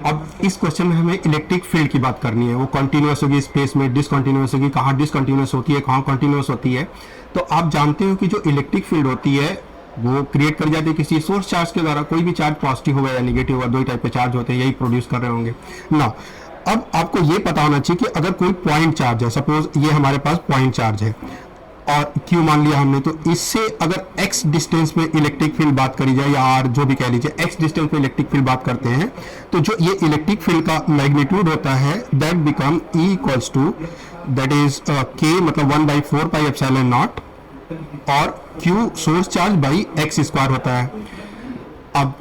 अब इस क्वेश्चन में हमें इलेक्ट्रिक फील्ड की बात करनी है। वो कंटिन्यूअस होगी स्पेस में, डिसकंटिन्यूअस होगी, कहाँ डिसकंटिन्यूअस होती है, कहाँ कंटिन्यूअस होती है। तो आप जानते हो कि जो इलेक्ट्रिक फील्ड होती है वो क्रिएट कर जाती है किसी सोर्स चार्ज के द्वारा। कोई भी चार्ज पॉजिटिव होगा या नेगेटिव होगा, दो ही टाइप के चार्ज होते हैं, यही प्रोड्यूस कर रहे होंगे ना। अब आपको ये पता होना चाहिए कि अगर कोई पॉइंट चार्ज है, सपोज ये हमारे पास पॉइंट चार्ज है और Q मान लिया हमने, तो इससे अगर x डिस्टेंस में इलेक्ट्रिक फील्ड बात करी जाए या R जो भी कह लीजिए, x डिस्टेंस में इलेक्ट्रिक फील्ड बात करते हैं, तो जो ये इलेक्ट्रिक फील्ड का मैग्नीट्यूड होता है that become E equals to that is K मतलब 1/4 पाई एप्सिलॉन नॉट और Q source charge by x square होता है। अब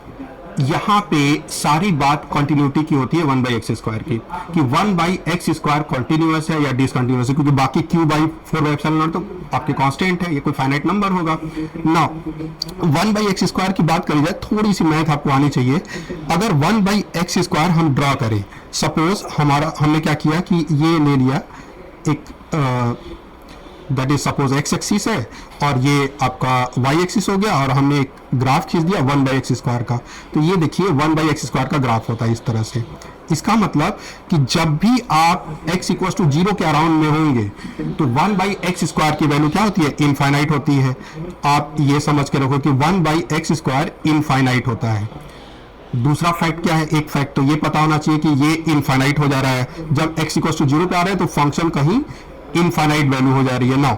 यहाँ पे सारी बात कंटिन्यूटी की होती है 1/x स्क्वायर की, कि 1/x स्क्वायर कंटिन्यूअस है या डिसकंटिन्यूअस है, क्योंकि बाकी Q/4 एप्सिलॉन नॉट तो आपके कांस्टेंट है, ये कोई फाइनाइट नंबर होगा ना। 1/x स्क्वायर की बात करी जाए, थोड़ी सी मैथ आपको आनी चाहिए। अगर 1/x स्क्वायर हम ड्रॉ करें, सपोज हमने क्या किया कि ये ले लिया एक that is suppose x axis है और ये आपका y एक्सिस हो गया, और हमने एक ग्राफ खींच दिया 1/x स्क्वायर का। तो ये देखिए 1/x स्क्वायर का ग्राफ होता है इस तरह से। इसका मतलब कि जब भी आप x इक्वल टू 0 के अराउंड में होंगे तो 1/x स्क्वायर की वैल्यू क्या होती है, इनफाइनाइट होती है। आप ये समझ के रखो कि 1/x स्क्वायर इनफाइनाइट होता है। दूसरा फैक्ट क्या है, एक फैक्ट तो ये पता होना चाहिए कि ये इनफाइनाइट हो जा रहा है। जब x इक्वल टू 0 पे आ रहा है तो फंक्शन कहीं इनफाइनाइट वैल्यू हो जा रही है ना।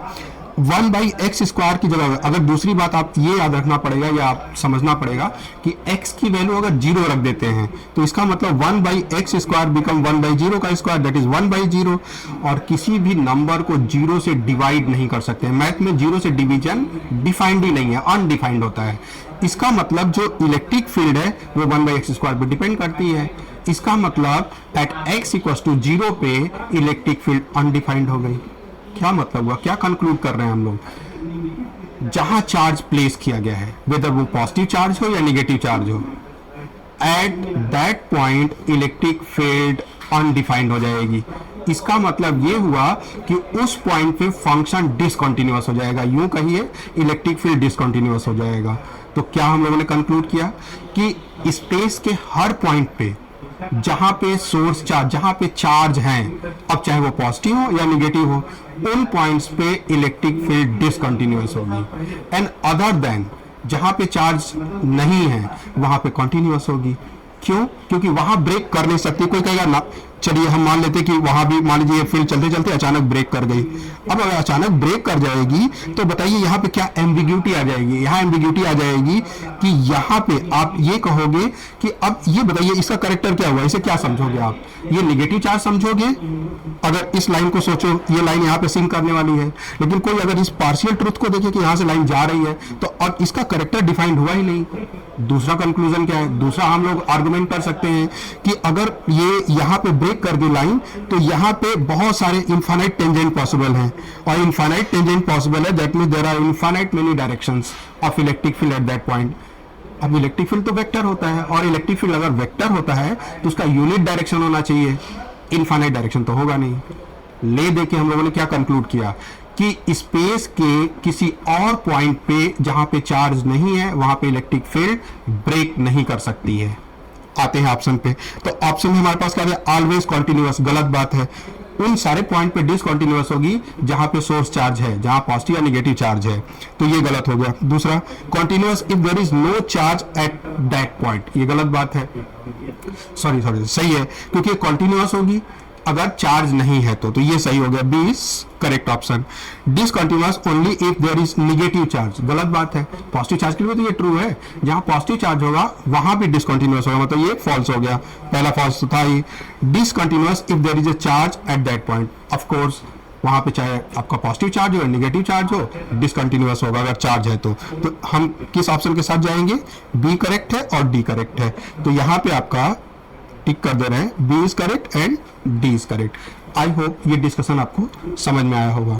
1/x स्क्वायर की जगह अगर दूसरी बात आप ये याद रखना पड़ेगा या आप समझना पड़ेगा कि x की वैल्यू अगर 0 रख देते हैं तो इसका मतलब 1/x स्क्वायर बिकम 1/0 का स्क्वायर दैट इज 1/0। और किसी भी नंबर को 0 से डिवाइड नहीं कर सकते। मैथ में 0 से डिवीजन डिफाइंड ही नहीं है, अनडिफाइंड होता है। इसका मतलब जो इलेक्ट्रिक फील्ड है वो 1/x स्क्वायर पर डिपेंड करती है। इसका मतलब एट x इक्वल टू 0 पे इलेक्ट्रिक फील्ड अनडिफाइंड हो गई। क्या मतलब हुआ, क्या कंक्लूड कर रहे हैं हम लोग, जहां चार्ज प्लेस किया गया है वेदर वो पॉजिटिव चार्ज हो या नेगेटिव चार्ज हो, eight that point electric field undefined हो जाएगी। इसका मतलब ये हुआ कि उस पॉइंट पे फंक्शन डिसकंटिन्यूअस हो जाएगा, यूं कहिए इलेक्ट्रिक फील्ड डिसकंटिन्यूअस हो जाएगा। तो क्या हम लोगों ने कंक्लूड किया कि स्पेस के हर पॉइंट पे जहां पे सोर्स चार्ज, जहां पे चार्ज हैं, अब चाहे वो पॉजिटिव हो या नेगेटिव हो, उन पॉइंट्स पे इलेक्ट्रिक फील्ड डिसकंटिन्यूअस होगी। एंड अदर देन जहां पे चार्ज नहीं है वहां पे कंटिन्यूअस होगी। क्यों? क्योंकि वहां ब्रेक कर नहीं सकती। कोई कहेगा ना, चलिए हम मान लेते कि वहां भी मान लीजिए फील्ड चलते चलते अचानक ब्रेक कर गई। अब अगर अचानक ब्रेक कर जाएगी तो बताइए यहाँ पे क्या एम्बिग्यूटी आ जाएगी। यहाँ एम्बिग्यूटी आ जाएगी कि यहाँ पे आप ये कहोगे कि अब ये बताइए इसका करेक्टर क्या हुआ, इसे क्या समझोगे आप, ये नेगेटिव चार्ज समझोगे। अगर इस लाइन को सोचो, ये लाइन यहाँ पे सिंक करने वाली है, लेकिन कोई अगर इस पार्शियल ट्रुथ को देखे कि यहाँ से लाइन जा रही है तो अब इसका करेक्टर डिफाइंड हुआ ही नहीं। दूसरा कंक्लूजन क्या है, दूसरा हम लोग आर्गुमेंट कर सकते हैं कि अगर ये यहाँ पे ब्रेक कर दी लाइन तो यहाँ पे बहुत सारे इनफाइनाइट टेंजेंट पॉसिबल हैं, और इनफाइनाइट टेंजेंट पॉसिबल है that means there are infinite many directions of electric field at that point. अब इलेक्ट्रिक फील्ड तो वेक्टर होता है, और इलेक्ट्रिक फील्ड अगर वेक्टर होता है तो उसका यूनिट डायरेक्शन होना चाहिए, इनफाइनाइट डायरेक्शन तो होगा नहीं। ले दे के हम लोगों ने क्या कंक्लूड किया कि स्पेस के किसी और पॉइंट पे जहां पे चार्ज नहीं है वहां पे इलेक्ट्रिक फील्ड ब्रेक नहीं कर सकती है। आते हैं ऑप्शन पे, तो ऑप्शन में हमारे पास क्या है, ऑलवेज कॉन्टिन्यूअस, गलत बात है। उन सारे पॉइंट पे डिसकंटिन्यूअस होगी जहां पे सोर्स चार्ज है, जहां पॉजिटिव या नेगेटिव चार्ज है, तो ये गलत हो गया। दूसरा, continuous if there is no charge at that point, ये गलत बात है। सॉरी सही है, क्योंकि कॉन्टिन्यूअस होगी अगर चार्ज नहीं है तो ये सही हो गया, B is correct option. Discontinuous only if there is negative charge, गलत बात है। पॉजिटिव चार्ज के लिए तो ये ट्रू है, जहां पॉजिटिव चार्ज होगा वहां भी डिसकंटिन्यूअस होगा, मतलब ये फॉल्स हो गया, पहला फॉल्स तो था ही। Discontinuous if there is a charge at that point, of course वहां पे चाहे आपका पॉजिटिव चार्ज हो या नेगेटिव चार्ज हो डिसकंटिन्यूअस होगा अगर चार्ज है तो हम किस ऑप्शन के साथ जाएंगे, बी करेक्ट है और डी करेक्ट है। तो यहाँ पे आपका टिक कर दे रहे हैं, B is correct and D is correct. I hope ये डिस्कशन आपको समझ में आया होगा।